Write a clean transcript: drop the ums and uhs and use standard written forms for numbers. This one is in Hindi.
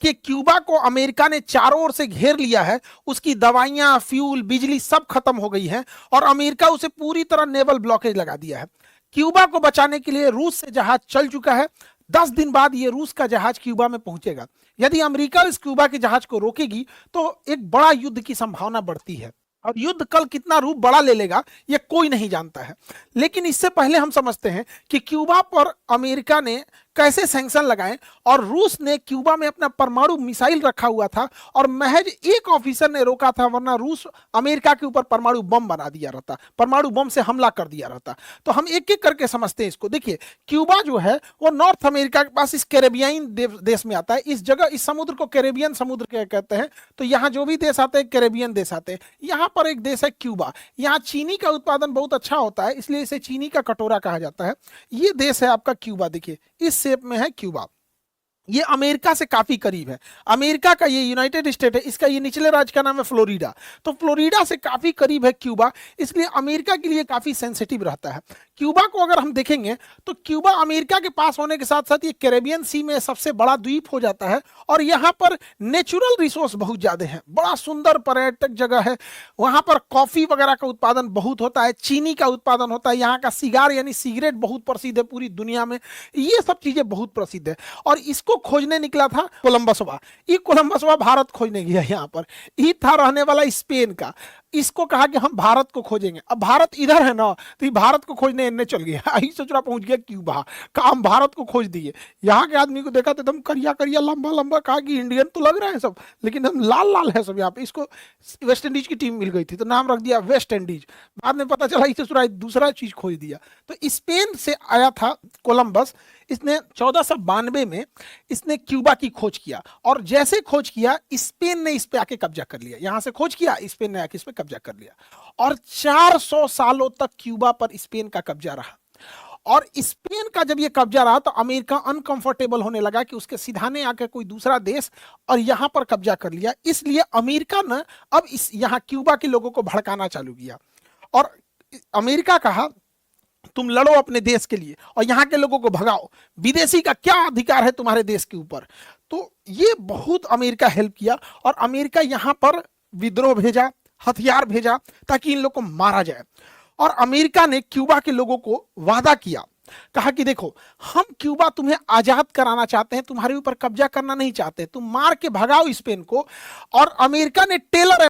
कि क्यूबा को अमेरिका ने चारों ओर से घेर लिया है, उसकी दवाइयां, फ्यूल, बिजली सब खत्म हो गई है और अमेरिका उसे पूरी तरह नेवल ब्लॉकेज लगा दिया है। क्यूबा को बचाने के लिए रूस से जहाज चल चुका है। 10 दिन बाद ये रूस का जहाज क्यूबा में पहुंचेगा। यदि अमेरिका इस क्यूबा के जहाज को रोकेगी तो एक बड़ा युद्ध की संभावना बढ़ती है और युद्ध कल कितना रूप बड़ा ले लेगा ये कोई नहीं जानता है। लेकिन इससे पहले हम समझते हैं कि क्यूबा पर अमेरिका ने कैसे सैंक्शन लगाए और रूस ने क्यूबा में अपना परमाणु मिसाइल रखा हुआ था और महज एक ऑफिसर ने रोका था, वरना रूस अमेरिका के ऊपर परमाणु बम बना दिया रहता, परमाणु बम से हमला कर दिया रहता। तो हम एक एक करके समझते हैं इसको। देखिए, क्यूबा जो है वो नॉर्थ अमेरिका के पास इस कैरेबियाई देश में आता है। इस जगह, इस समुद्र को कैरेबियन समुद्र कहते हैं। तो यहाँ जो भी देश आते हैं कैरेबियन देश आते हैं। यहाँ पर एक देश है क्यूबा। यहाँ चीनी का उत्पादन बहुत अच्छा होता है, इसलिए इसे चीनी का कटोरा कहा जाता है। ये देश है आपका क्यूबा। देखिए इस शेप में है क्यूबा। ये अमेरिका से काफी करीब है। अमेरिका का ये यूनाइटेड स्टेट है, इसका ये निचले राज्य का नाम है फ्लोरिडा। तो फ्लोरिडा से काफी करीब है क्यूबा, इसलिए अमेरिका के लिए काफी सेंसिटिव रहता है। क्यूबा को अगर हम देखेंगे तो क्यूबा अमेरिका के पास होने के साथ साथ ये कैरेबियन सी में सबसे बड़ा द्वीप हो जाता है और यहाँ पर नेचुरल रिसोर्स बहुत ज्यादा है, बड़ा सुंदर पर्यटक जगह है। वहां पर कॉफी वगैरह का उत्पादन बहुत होता है, चीनी का उत्पादन होता है, यहाँ का सिगार यानी सिगरेट बहुत प्रसिद्ध है पूरी दुनिया में। ये सब चीजें बहुत प्रसिद्ध है और इसको खोजने निकला था कोलंबसवा। ये कोलंबसवा भारत खोजने गया। यहाँ पर ये था रहने वाला स्पेन का। इसको कहा कि हम भारत को खोजेंगे। अब भारत इधर है ना, तो ये भारत को खोजने इनने चल गया। आई सोचना पहुंच गया क्यूबा का, हम भारत को खोज दिए। यहाँ के आदमी को देखा तो एकदम करिया करिया लंबा लंबा, कहा कि इंडियन तो लग रहे हैं सब, लेकिन हम लाल लाल है सब यहाँ पे। इसको वेस्ट इंडीज की टीम मिल गई थी तो नाम रख दिया वेस्ट इंडीज। बाद में पता चला इसे दूसरा चीज खोज दिया। तो स्पेन से आया था कोलंबस। इसने 1492 में इसने क्यूबा की खोज किया और जैसे खोज किया स्पेन ने इस पे आके कब्जा कर लिया। यहां से खोज किया, स्पेन ने आके इस पे कब्जा कर लिया और 400 सालों तक क्यूबा पर स्पेन का कब्जा रहा। और स्पेन का जब ये कब्जा रहा तो अमेरिका अनकंफर्टेबल होने लगा कि उसके सिधाने आकर कोई दूसरा देश और यहां पर कब्जा कर लिया। इसलिए अमेरिका ने अब इस यहां क्यूबा के लोगों को भड़काना चालू किया और अमेरिका कहा तुम लड़ो अपने देश के लिए और यहाँ के लोगों को भगाओ, विदेशी का क्या अधिकार है तुम्हारे देश के ऊपर। तो ये बहुत अमेरिका हेल्प किया और अमेरिका यहाँ पर विद्रोह भेजा, हथियार भेजा ताकि इन लोग को मारा जाए। और अमेरिका ने क्यूबा के लोगों को वादा किया, कहा कि देखो हम क्यूबा तुम्हें आजाद कराना चाहते हैं, तुम्हारे ऊपर कब्जा करना नहीं चाहते, तुम मार के भगाओ स्पेन को। और अमेरिका ने टेलर